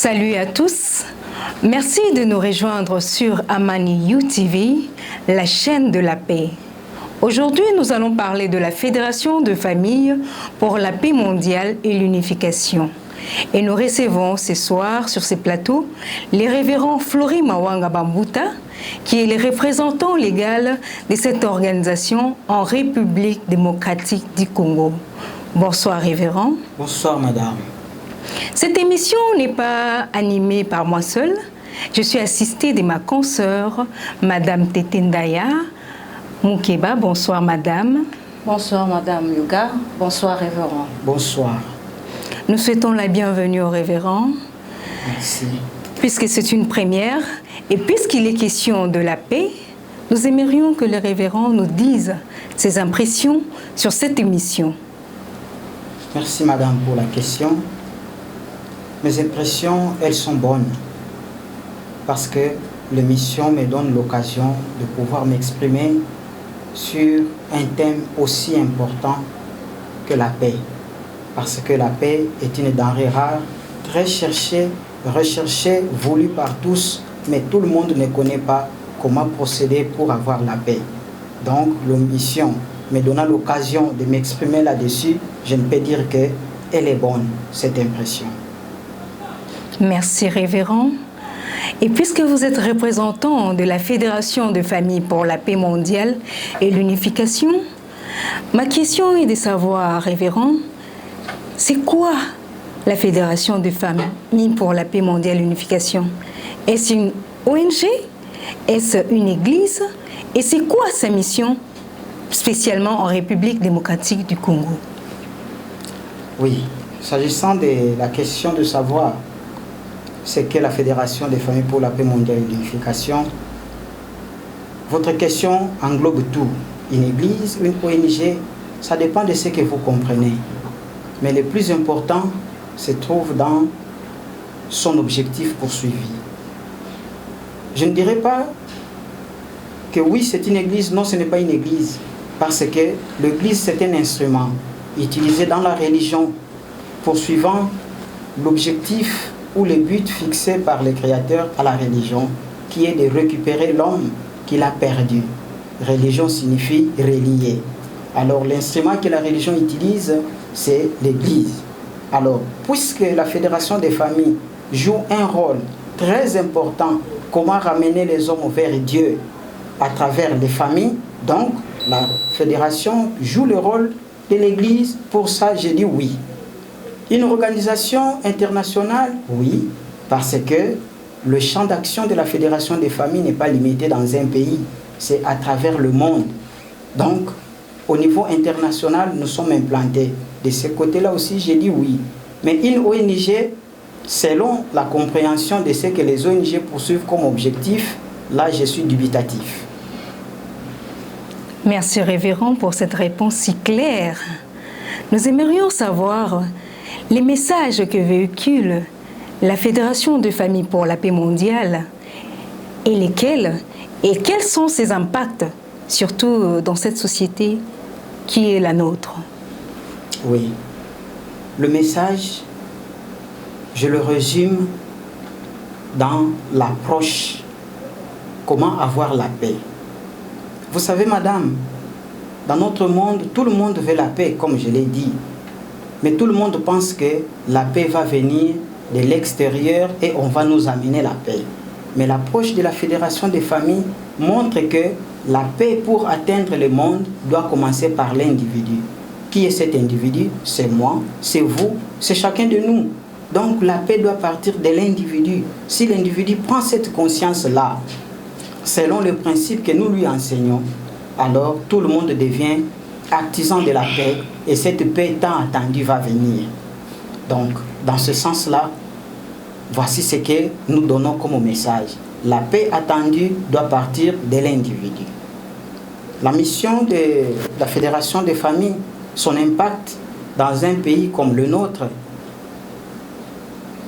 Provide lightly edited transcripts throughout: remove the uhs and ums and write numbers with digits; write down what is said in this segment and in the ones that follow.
Salut à tous. Merci de nous rejoindre sur Amani UTV, la chaîne de la paix. Aujourd'hui, nous allons parler de la Fédération de familles pour la paix mondiale et l'unification. Et nous recevons ce soir sur ces plateaux les révérends Flori Mawanga Bambuta, qui est le représentant légal de cette organisation en République démocratique du Congo. Bonsoir révérend. Bonsoir madame. Cette émission n'est pas animée par moi seule. Je suis assistée de ma consoeur, Madame Tetendaya Moukeba. Bonsoir madame. Bonsoir madame Yuga. Bonsoir révérend. Bonsoir. Nous souhaitons la bienvenue au révérend. Merci. Puisque c'est une première et puisqu'il est question de la paix, nous aimerions que le révérend nous dise ses impressions sur cette émission. Merci madame pour la question. Mes impressions, elles sont bonnes parce que l'émission me donne l'occasion de pouvoir m'exprimer sur un thème aussi important que la paix. Parce que la paix est une denrée rare, très cherchée, recherchée, voulue par tous, mais tout le monde ne connaît pas comment procéder pour avoir la paix. Donc l'émission me donnant l'occasion de m'exprimer là-dessus, je ne peux dire qu'elle est bonne, cette impression. Merci révérend. Et puisque vous êtes représentant de la Fédération de familles pour la paix mondiale et l'unification, ma question est de savoir, révérend, c'est quoi la Fédération de familles pour la paix mondiale et l'unification? Est-ce une ONG? Est-ce une église? Et c'est quoi sa mission, spécialement en République démocratique du Congo? Oui, s'agissant de la question de savoir ce qu'est la Fédération des familles pour la paix mondiale et l'unification, votre question englobe tout. Une église, une ONG, ça dépend de ce que vous comprenez. Mais le plus important se trouve dans son objectif poursuivi. Je ne dirais pas que oui, c'est une église, non, ce n'est pas une église. Parce que l'église, c'est un instrument utilisé dans la religion poursuivant l'objectif ou le but fixé par le Créateur à la religion, qui est de récupérer l'homme qu'il a perdu. Religion signifie relier. Alors l'instrument que la religion utilise, c'est l'Église. Alors, puisque la Fédération des familles joue un rôle très important, comment ramener les hommes vers Dieu à travers les familles, donc la Fédération joue le rôle de l'Église. Pour ça, j'ai dit oui. Une organisation internationale, oui, parce que le champ d'action de la Fédération des familles n'est pas limité dans un pays, c'est à travers le monde. Donc, au niveau international, nous sommes implantés. De ce côté-là aussi, j'ai dit oui. Mais une ONG, selon la compréhension de ce que les ONG poursuivent comme objectif, là, je suis dubitatif. Merci révérend pour cette réponse si claire. Nous aimerions savoir les messages que véhicule la Fédération de familles pour la paix mondiale et quels sont ses impacts, surtout dans cette société qui est la nôtre. Oui. Le message, je le résume dans l'approche comment avoir la paix. Vous savez, madame, dans notre monde, tout le monde veut la paix, comme je l'ai dit. Mais tout le monde pense que la paix va venir de l'extérieur et on va nous amener la paix. Mais l'approche de la Fédération des familles montre que la paix pour atteindre le monde doit commencer par l'individu. Qui est cet individu? C'est moi, c'est vous, c'est chacun de nous. Donc la paix doit partir de l'individu. Si l'individu prend cette conscience-là, selon le principe que nous lui enseignons, alors tout le monde devient artisan de la paix et cette paix tant attendue va venir. Donc, dans ce sens-là, voici ce que nous donnons comme message. La paix attendue doit partir de l'individu. La mission de la Fédération des familles, son impact dans un pays comme le nôtre,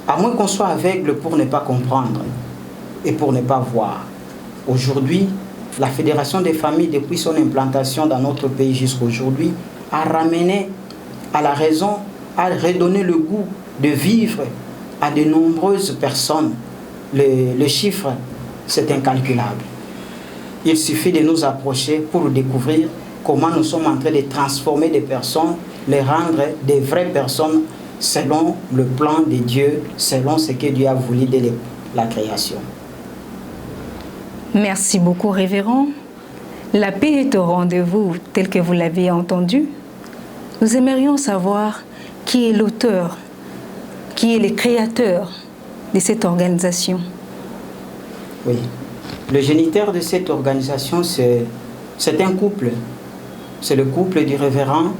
à moins qu'on soit aveugle pour ne pas comprendre et pour ne pas voir. Aujourd'hui, la Fédération des familles, depuis son implantation dans notre pays jusqu'à aujourd'hui, a ramené à la raison, a redonné le goût de vivre à de nombreuses personnes. Le chiffre, c'est incalculable. Il suffit de nous approcher pour découvrir comment nous sommes en train de transformer des personnes, les rendre des vraies personnes selon le plan de Dieu, selon ce que Dieu a voulu dès la création. Merci beaucoup, révérend. La paix est au rendez-vous, tel que vous l'avez entendu. Nous aimerions savoir qui est l'auteur, qui est le créateur de cette organisation. Oui. Le géniteur de cette organisation, c'est un couple. C'est le couple du révérend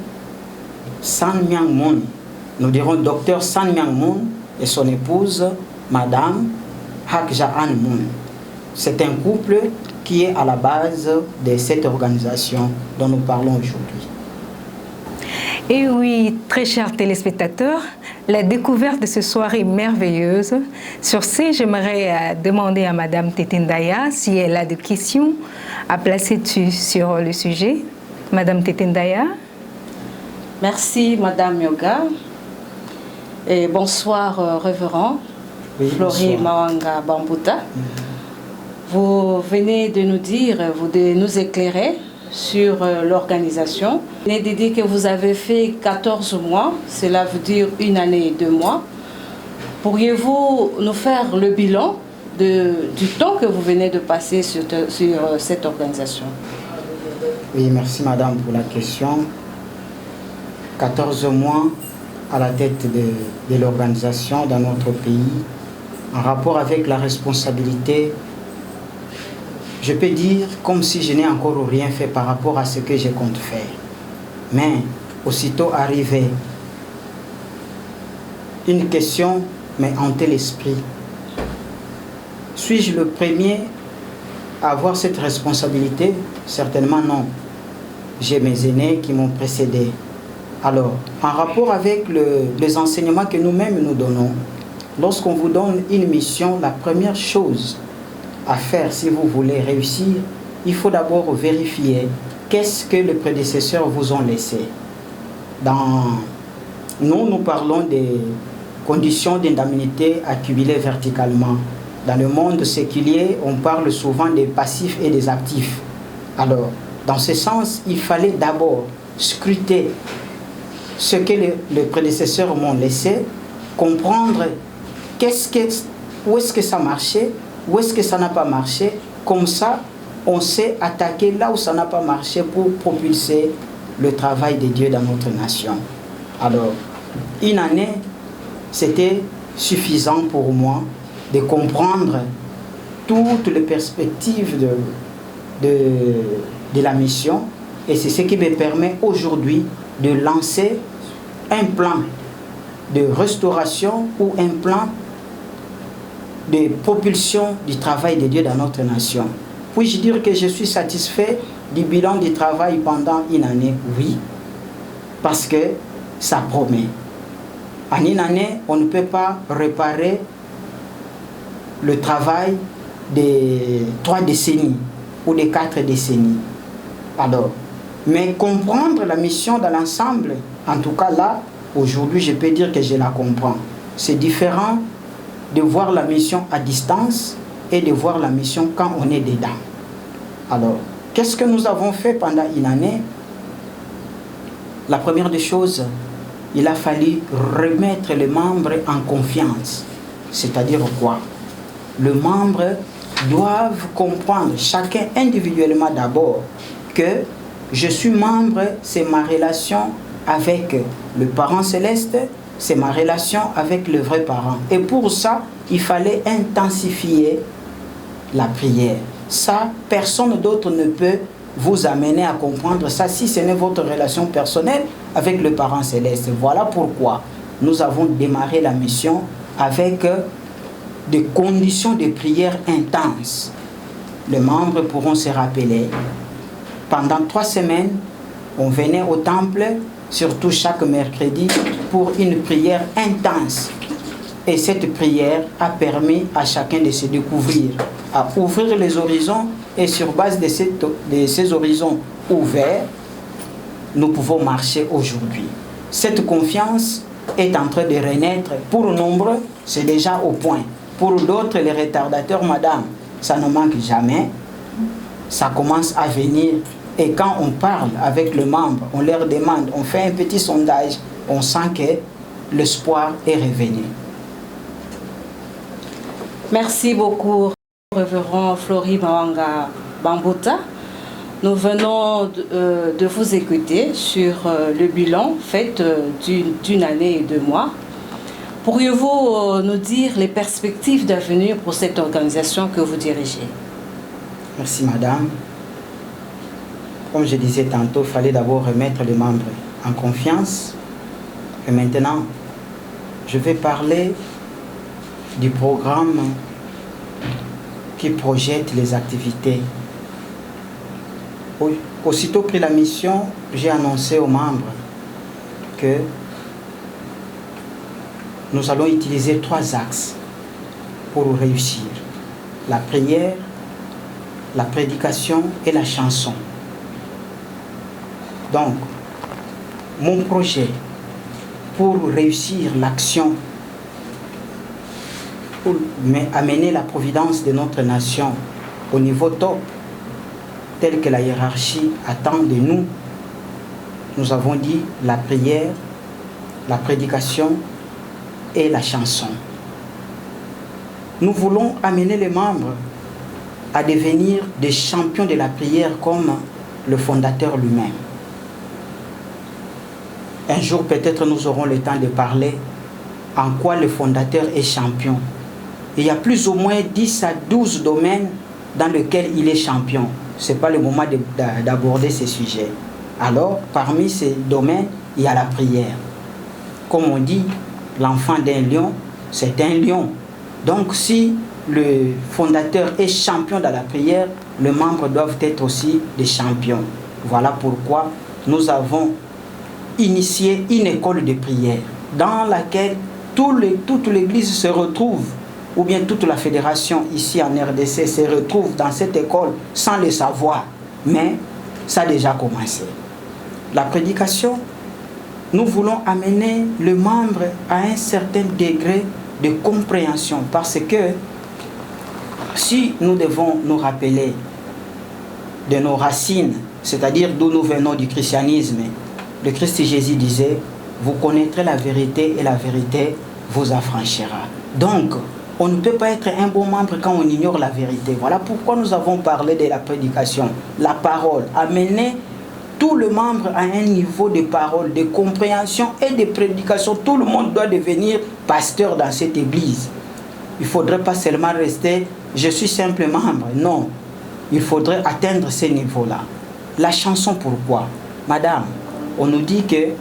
San Myang Moon. Nous dirons docteur San Myang Moon et son épouse, Madame Hak Ja An Moon. C'est un couple qui est à la base de cette organisation dont nous parlons aujourd'hui. Et oui, très chers téléspectateurs, la découverte de ce soir est merveilleuse. Sur ce, j'aimerais demander à Madame Tetendaya si elle a des questions à placer sur le sujet. Madame Tetendaya. Merci, Madame Yoga. Et bonsoir, révérend. Oui, Flori bonsoir. Mawanga Bambuta. Vous venez de nous dire, de nous éclairer sur l'organisation. Vous venez de dire que vous avez fait 14 mois, cela veut dire 1 année et 2 mois. Pourriez-vous nous faire le bilan du temps que vous venez de passer sur cette organisation? Oui, merci Madame pour la question. 14 mois à la tête de l'organisation dans notre pays, en rapport avec la responsabilité, je peux dire comme si je n'ai encore rien fait par rapport à ce que je compte faire. Mais aussitôt arrivé, une question m'est hantée l'esprit. Suis-je le premier à avoir cette responsabilité? Certainement non. J'ai mes aînés qui m'ont précédé. Alors, en rapport avec les enseignements que nous-mêmes nous donnons, lorsqu'on vous donne une mission, la première chose à faire si vous voulez réussir, il faut d'abord vérifier qu'est-ce que les prédécesseurs vous ont laissé. Nous parlons des conditions d'indemnité accumulées verticalement. Dans le monde séculier, on parle souvent des passifs et des actifs. Alors, dans ce sens, il fallait d'abord scruter ce que les prédécesseurs m'ont laissé, comprendre où est-ce que ça marchait, où est-ce que ça n'a pas marché. Comme ça, on sait attaquer là où ça n'a pas marché pour propulser le travail de Dieu dans notre nation. Alors, 1 année, c'était suffisant pour moi de comprendre toutes les perspectives de la mission, et c'est ce qui me permet aujourd'hui de lancer un plan de restauration ou un plan de propulsion du travail de Dieu dans notre nation. Puis-je dire que je suis satisfait du bilan du travail pendant 1 année? Oui, parce que ça promet. En 1 année, on ne peut pas réparer le travail des 3 décennies ou des 4 décennies. Alors, mais comprendre la mission dans l'ensemble, en tout cas là, aujourd'hui, je peux dire que je la comprends. C'est différent de voir la mission à distance et de voir la mission quand on est dedans. Alors, qu'est-ce que nous avons fait pendant 1 année? La première des choses, il a fallu remettre les membres en confiance. C'est-à-dire quoi? Les membres doivent comprendre, chacun individuellement d'abord, que je suis membre, c'est ma relation avec le parent céleste, c'est ma relation avec le vrai parent. Et pour ça, il fallait intensifier la prière. Ça, personne d'autre ne peut vous amener à comprendre ça si ce n'est votre relation personnelle avec le parent céleste. Voilà pourquoi nous avons démarré la mission avec des conditions de prière intenses. Les membres pourront se rappeler. Pendant 3 semaines, on venait au temple, surtout chaque mercredi, pour une prière intense. Et cette prière a permis à chacun de se découvrir, à ouvrir les horizons, et sur base de ces horizons ouverts, nous pouvons marcher aujourd'hui. Cette confiance est en train de renaître. Pour nombreux, c'est déjà au point. Pour d'autres, les retardateurs, madame, ça ne manque jamais. Ça commence à venir. Et quand on parle avec le membre, on leur demande, on fait un petit sondage, on sent que l'espoir est revenu. Merci beaucoup, révérend Flori Mawanga Bambuta. Nous venons de vous écouter sur le bilan fait d'une année et 2 mois. Pourriez-vous nous dire les perspectives d'avenir pour cette organisation que vous dirigez? Merci madame. Comme je disais tantôt, il fallait d'abord remettre les membres en confiance. Et maintenant, je vais parler du programme qui projette les activités. Aussitôt pris la mission, j'ai annoncé aux membres que nous allons utiliser 3 axes pour réussir. La prière, la prédication et la chanson. Donc, mon projet pour réussir l'action, pour amener la providence de notre nation au niveau top, tel que la hiérarchie attend de nous, nous avons dit la prière, la prédication et la chanson. Nous voulons amener les membres à devenir des champions de la prière comme le fondateur lui-même. Un jour, peut-être, nous aurons le temps de parler en quoi le fondateur est champion. Il y a plus ou moins 10 à 12 domaines dans lesquels il est champion. Ce n'est pas le moment d'aborder ces sujets. Alors, parmi ces domaines, il y a la prière. Comme on dit, l'enfant d'un lion, c'est un lion. Donc, si le fondateur est champion dans la prière, les membres doivent être aussi des champions. Voilà pourquoi nous avons initié une école de prière dans laquelle toute l'église se retrouve, ou bien toute la fédération ici en RDC se retrouve dans cette école sans le savoir. Mais ça a déjà commencé. La prédication, nous voulons amener le membre à un certain degré de compréhension, parce que si nous devons nous rappeler de nos racines, c'est-à-dire d'où nous venons du christianisme, le Christ Jésus disait, vous connaîtrez la vérité et la vérité vous affranchira. Donc, on ne peut pas être un bon membre quand on ignore la vérité. Voilà pourquoi nous avons parlé de la prédication, la parole, amener tout le membre à un niveau de parole, de compréhension et de prédication. Tout le monde doit devenir pasteur dans cette église. Il ne faudrait pas seulement rester, je suis simple membre. Non, il faudrait atteindre ce niveau-là. La chanson, pourquoi? Madame, on nous dit que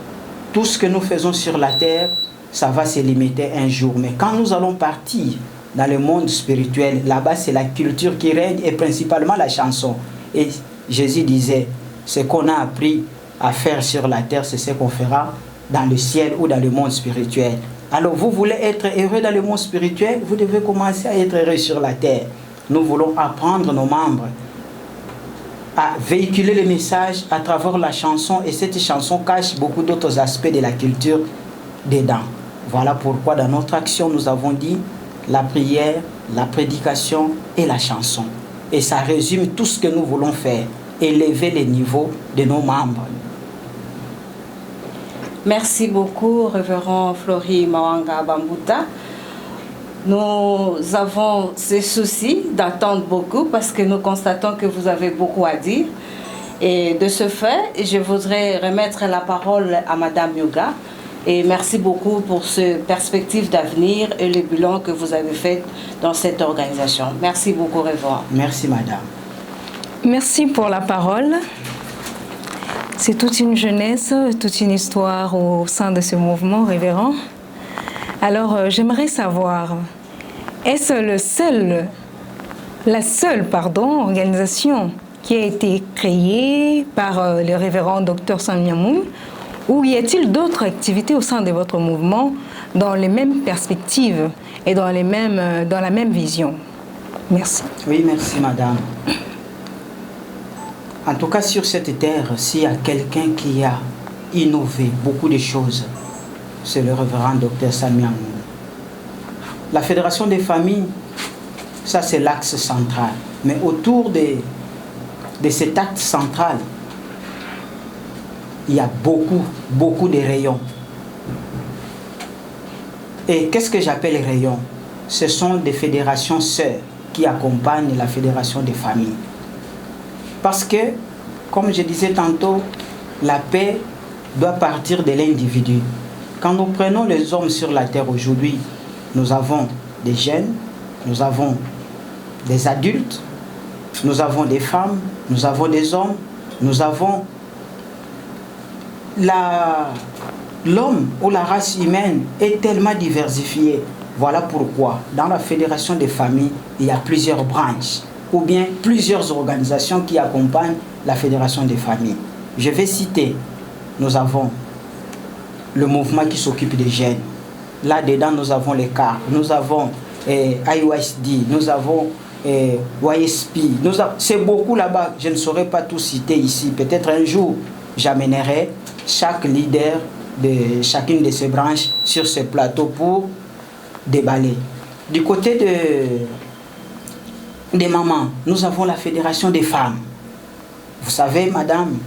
tout ce que nous faisons sur la terre, ça va se limiter un jour. Mais quand nous allons partir dans le monde spirituel, là-bas, c'est la culture qui règne et principalement la chanson. Et Jésus disait, ce qu'on a appris à faire sur la terre, c'est ce qu'on fera dans le ciel ou dans le monde spirituel. Alors, vous voulez être heureux dans le monde spirituel, vous devez commencer à être heureux sur la terre. Nous voulons apprendre nos membres à véhiculer le message à travers la chanson, et cette chanson cache beaucoup d'autres aspects de la culture dedans. Voilà pourquoi dans notre action, nous avons dit la prière, la prédication et la chanson. Et ça résume tout ce que nous voulons faire, élever les niveaux de nos membres. Merci beaucoup, révérend Flori Mawanga Bambuta. Nous avons ces soucis d'attendre beaucoup parce que nous constatons que vous avez beaucoup à dire. Et de ce fait, je voudrais remettre la parole à Madame Yoga. Et merci beaucoup pour ce perspective d'avenir et le bilan que vous avez fait dans cette organisation. Merci beaucoup, révérend. Merci, Madame. Merci pour la parole. C'est toute une jeunesse, toute une histoire au sein de ce mouvement, révérend. Alors, j'aimerais savoir, est-ce la seule organisation qui a été créée par le révérend Dr Samyamoun, ou y a-t-il d'autres activités au sein de votre mouvement dans les mêmes perspectives et dans la même vision? Merci. Oui, merci, Madame. En tout cas, sur cette terre, s'il y a quelqu'un qui a innové beaucoup de choses, c'est le révérend Dr Sami Amoun. La Fédération des familles, ça c'est l'axe central. Mais autour de cet axe central, il y a beaucoup de rayons. Et qu'est-ce que j'appelle les rayons? Ce sont des fédérations sœurs qui accompagnent la Fédération des familles. Parce que, comme je disais tantôt, la paix doit partir de l'individu. Quand nous prenons les hommes sur la terre aujourd'hui, nous avons des jeunes, nous avons des adultes, nous avons des femmes, nous avons des hommes, nous avons l'homme ou la race humaine est tellement diversifiée. Voilà pourquoi dans la Fédération des familles, il y a plusieurs branches ou bien plusieurs organisations qui accompagnent la Fédération des familles. Je vais citer, nous avons le mouvement qui s'occupe des jeunes. Là-dedans, nous avons les CAR, nous avons IOSD, nous avons YSP. C'est beaucoup là-bas, je ne saurais pas tout citer ici. Peut-être un jour, j'amènerai chaque leader de chacune de ces branches sur ce plateau pour déballer. Du côté des mamans, nous avons la Fédération des femmes. Vous savez, madame,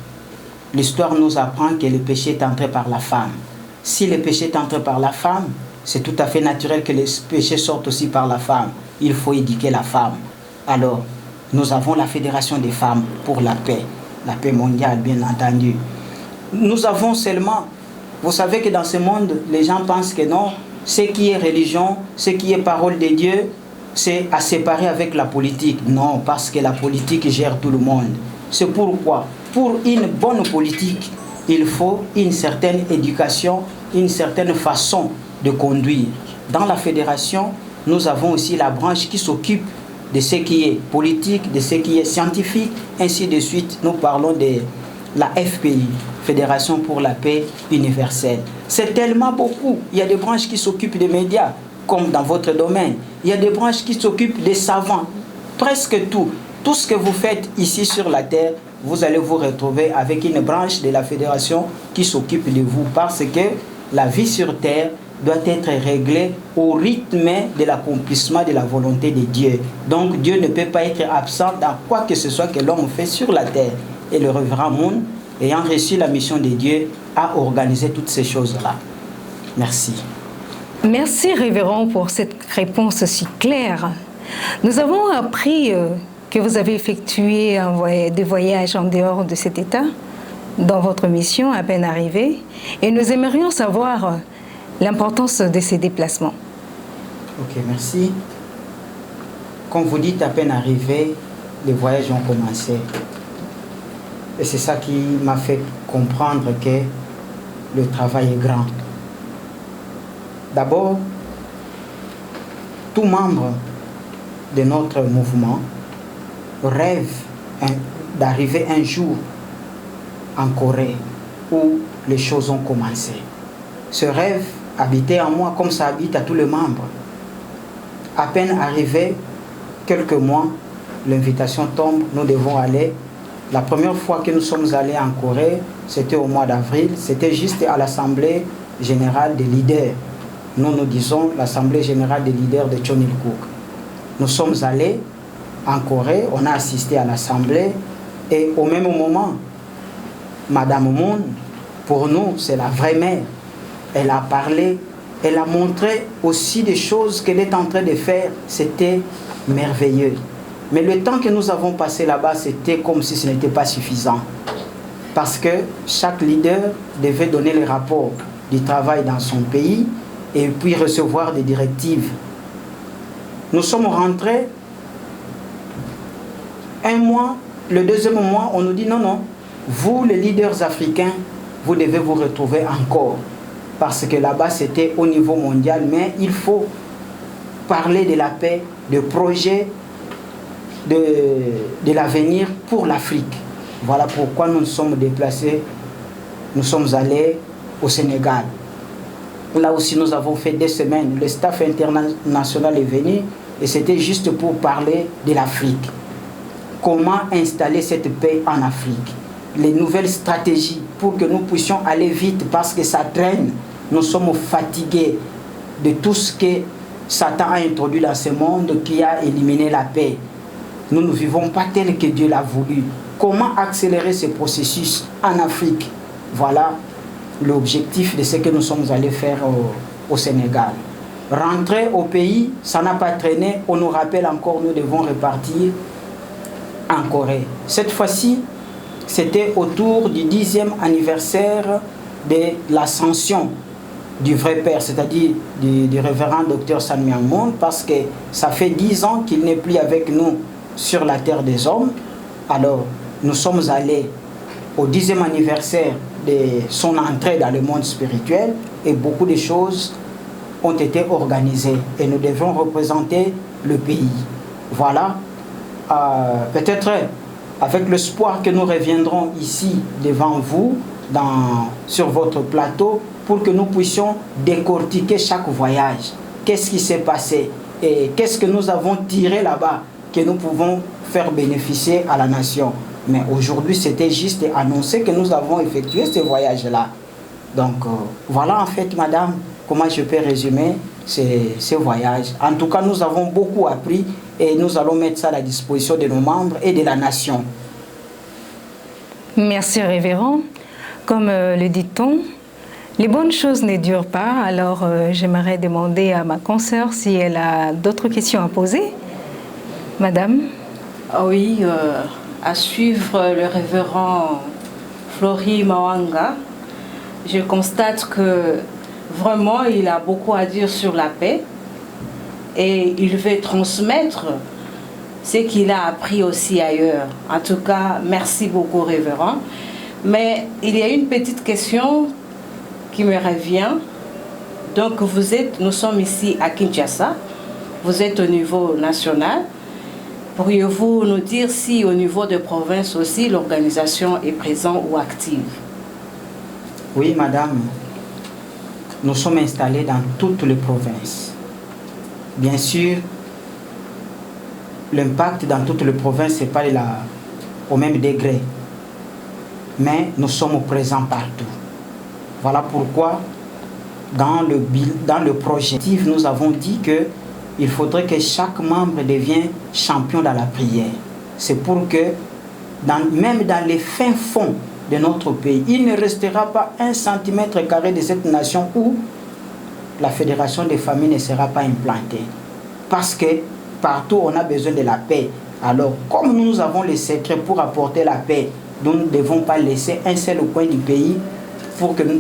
l'histoire nous apprend que le péché est entré par la femme. Si le péché est entré par la femme, c'est tout à fait naturel que le péché sorte aussi par la femme. Il faut éduquer la femme. Alors, nous avons la Fédération des femmes pour la paix mondiale, bien entendu. Nous avons seulement, vous savez que dans ce monde, les gens pensent que non, ce qui est religion, ce qui est parole de Dieu, c'est à séparer avec la politique. Non, parce que la politique gère tout le monde. C'est pourquoi, pour une bonne politique, il faut une certaine éducation, une certaine façon de conduire. Dans la fédération, nous avons aussi la branche qui s'occupe de ce qui est politique, de ce qui est scientifique, ainsi de suite. Nous parlons de la FPI, Fédération pour la paix universelle. C'est tellement beaucoup. Il y a des branches qui s'occupent des médias, comme dans votre domaine. Il y a des branches qui s'occupent des savants. Presque tout. Tout ce que vous faites ici sur la terre, vous allez vous retrouver avec une branche de la fédération qui s'occupe de vous, parce que la vie sur terre doit être réglée au rythme de l'accomplissement de la volonté de Dieu. Donc Dieu ne peut pas être absent dans quoi que ce soit que l'homme fait sur la terre. Et le révérend Moon, ayant reçu la mission de Dieu, a organisé toutes ces choses-là. Merci. Merci, révérend, pour cette réponse si claire. Nous avons appris que vous avez effectué des voyages en dehors de cet État, dans votre mission à peine arrivée, et nous aimerions savoir l'importance de ces déplacements. Ok, merci. Comme vous dites, à peine arrivé, les voyages ont commencé. Et c'est ça qui m'a fait comprendre que le travail est grand. D'abord, tout membre de notre mouvement rêve d'arriver un jour en Corée où les choses ont commencé. Ce rêve habitait en moi comme ça habite à tous les membres. À peine arrivé, quelques mois, l'invitation tombe, nous devons aller. La première fois que nous sommes allés en Corée, c'était au mois d'avril, c'était juste à l'Assemblée générale des leaders. Nous disons l'Assemblée générale des leaders de Chonilcook. Nous sommes allés en Corée, on a assisté à l'Assemblée, et au même moment, Madame Moon, pour nous, c'est la vraie mère. Elle a parlé, elle a montré aussi des choses qu'elle est en train de faire. C'était merveilleux. Mais le temps que nous avons passé là-bas, c'était comme si ce n'était pas suffisant. Parce que chaque leader devait donner les rapports du travail dans son pays et puis recevoir des directives. Nous sommes rentrés un mois, le deuxième mois, on nous dit non, vous les leaders africains, vous devez vous retrouver encore. Parce que là-bas, c'était au niveau mondial, mais il faut parler de la paix, de projets, de l'avenir pour l'Afrique. Voilà pourquoi nous nous sommes déplacés, nous sommes allés au Sénégal. Là aussi, nous avons fait 2 semaines. Le staff international est venu et c'était juste pour parler de l'Afrique. Comment installer cette paix en Afrique? Les nouvelles stratégies pour que nous puissions aller vite parce que ça traîne. nous sommes fatigués de tout ce que Satan a introduit dans ce monde qui a éliminé la paix. Nous ne vivons pas tel que Dieu l'a voulu. Comment accélérer ce processus en Afrique? Voilà l'objectif de ce que nous sommes allés faire au Sénégal. Rentrer au pays, ça n'a pas traîné. On nous rappelle encore, nous devons repartir en Corée. Cette fois-ci, c'était autour du 10e anniversaire de l'ascension du vrai père, c'est-à-dire du révérend docteur Sun Myung Moon, parce que ça fait 10 ans qu'il n'est plus avec nous sur la terre des hommes. Alors, nous sommes allés au 10e anniversaire de son entrée dans le monde spirituel et beaucoup de choses ont été organisées et nous devions représenter le pays. Voilà, peut-être avec l'espoir que nous reviendrons ici devant vous, sur votre plateau, pour que nous puissions décortiquer chaque voyage. Qu'est-ce qui s'est passé et qu'est-ce que nous avons tiré là-bas que nous pouvons faire bénéficier à la nation. Mais aujourd'hui, c'était juste annoncer que nous avons effectué ce voyage-là. Donc, voilà en fait, madame, comment je peux résumer ce voyage. En tout cas, nous avons beaucoup appris et nous allons mettre ça à la disposition de nos membres et de la nation. Merci, révérend. Comme le dit-on, les bonnes choses ne durent pas. Alors, j'aimerais demander à ma consoeur si elle a d'autres questions à poser. Madame? Oui, à suivre le révérend Flory Mawanga, je constate que vraiment il a beaucoup à dire sur la paix et il veut transmettre ce qu'il a appris aussi ailleurs. En tout cas, merci beaucoup, révérend. Mais il y a une petite question qui me revient. Donc nous sommes ici à Kinshasa, vous êtes au niveau national. Pourriez-vous nous dire si au niveau de province aussi l'organisation est présente ou active? Oui, madame. Nous sommes installés dans toutes les provinces. Bien sûr, l'impact dans toutes les provinces n'est pas au même degré. Mais nous sommes présents partout. Voilà pourquoi, dans le projet, nous avons dit que il faudrait que chaque membre devienne champion dans la prière. C'est pour que, même dans les fins fonds de notre pays, il ne restera pas 1 centimètre carré de cette nation où la fédération des familles ne sera pas implantée. Parce que partout, on a besoin de la paix. Alors, comme nous avons les secrets pour apporter la paix, nous ne devons pas laisser un seul coin du pays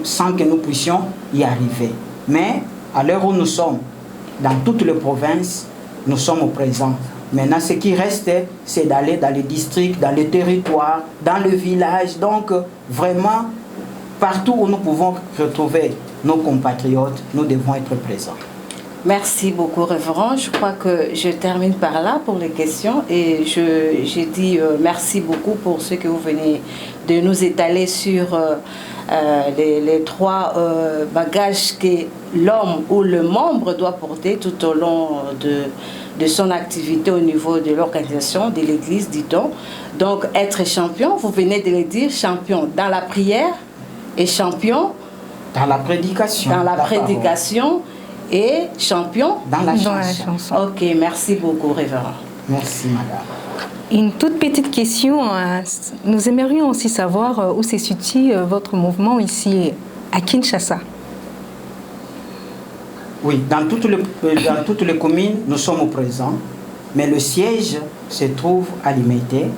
sans que nous puissions y arriver. Mais, à l'heure où nous sommes, dans toutes les provinces, nous sommes présents. Maintenant, ce qui reste, c'est d'aller dans les districts, dans les territoires, dans le village. Donc, vraiment, partout où nous pouvons retrouver nos compatriotes, nous devons être présents. Merci beaucoup, révérend. Je crois que je termine par là pour les questions. Et je dis merci beaucoup pour ce que vous venez de nous étaler sur les 3 bagages que l'homme ou le membre doit porter tout au long de son activité au niveau de l'organisation de l'Église, dit-on. Donc, être champion, vous venez de le dire, champion dans la prière et champion dans la prédication. Dans la prédication et champion dans la chanson. Ok, merci beaucoup, révérend. Merci, madame. Une toute petite question. Nous aimerions aussi savoir où se situe votre mouvement ici à Kinshasa. Oui, dans toutes les communes, nous sommes présents, mais le siège se trouve à Limete,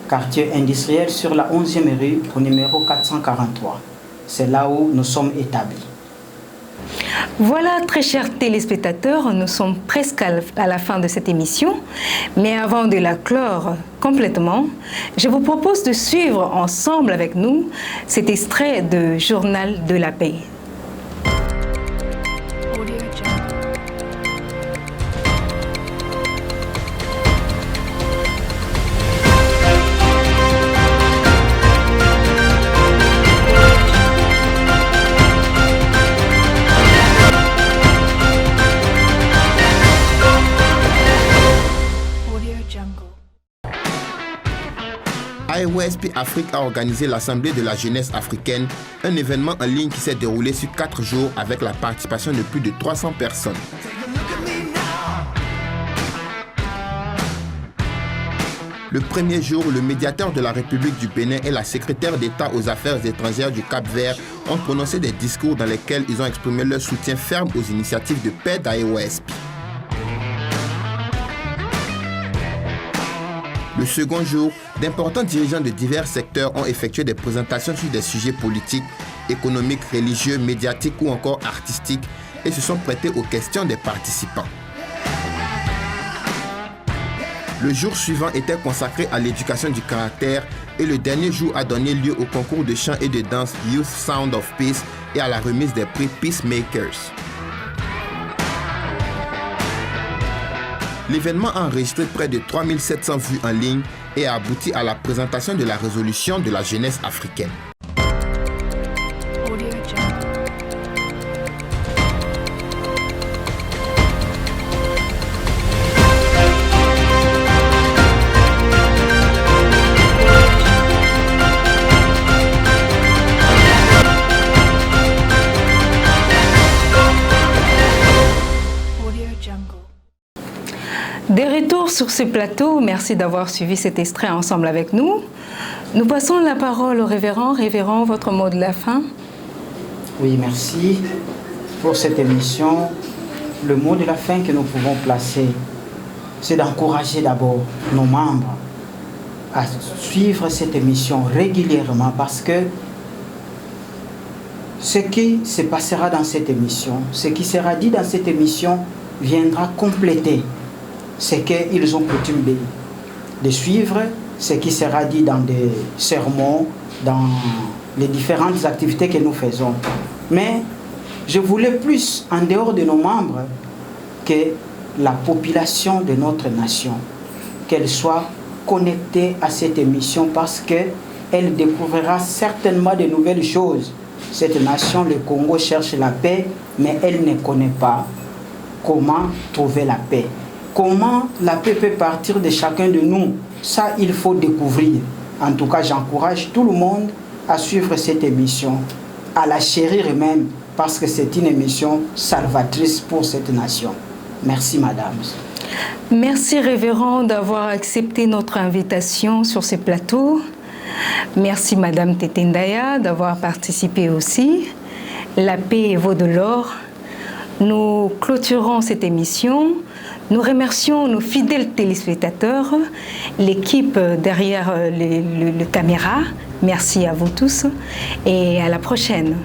quartier industriel sur la 11e rue, au numéro 443. C'est là où nous sommes établis. Voilà, très chers téléspectateurs, nous sommes presque à la fin de cette émission. Mais avant de la clore complètement, je vous propose de suivre ensemble avec nous cet extrait de Journal de la paix. AEOSP Afrique a organisé l'Assemblée de la jeunesse africaine, un événement en ligne qui s'est déroulé sur 4 jours avec la participation de plus de 300 personnes. Le premier jour, le médiateur de la République du Bénin et la secrétaire d'État aux Affaires étrangères du Cap-Vert ont prononcé des discours dans lesquels ils ont exprimé leur soutien ferme aux initiatives de paix d'AEOSP. Le second jour, d'importants dirigeants de divers secteurs ont effectué des présentations sur des sujets politiques, économiques, religieux, médiatiques ou encore artistiques et se sont prêtés aux questions des participants. Le jour suivant était consacré à l'éducation du caractère et le dernier jour a donné lieu au concours de chant et de danse Youth Sound of Peace et à la remise des prix Peacemakers. L'événement a enregistré près de 3700 vues en ligne et a abouti à la présentation de la résolution de la jeunesse africaine. Des retours sur ce plateau, merci d'avoir suivi cet extrait ensemble avec nous. Nous passons la parole au révérend. Révérend, votre mot de la fin? Oui, merci pour cette émission. Le mot de la fin que nous pouvons placer, c'est d'encourager d'abord nos membres à suivre cette émission régulièrement parce que ce qui se passera dans cette émission, ce qui sera dit dans cette émission viendra compléter ce qu'ils ont coutume de suivre, ce qui sera dit dans des sermons, dans les différentes activités que nous faisons. Mais je voulais plus, en dehors de nos membres, que la population de notre nation, qu'elle soit connectée à cette émission parce qu'elle découvrira certainement de nouvelles choses. Cette nation, le Congo, cherche la paix, mais elle ne connaît pas comment trouver la paix. Comment la paix peut partir de chacun de nous, ça il faut découvrir. En tout cas, j'encourage tout le monde à suivre cette émission, à la chérir même, parce que c'est une émission salvatrice pour cette nation. Merci madame. Merci révérend d'avoir accepté notre invitation sur ce plateau. Merci madame Tetendaya d'avoir participé aussi. La paix vaut de l'or. Nous clôturons cette émission. Nous remercions nos fidèles téléspectateurs, l'équipe derrière le caméra. Merci à vous tous et à la prochaine.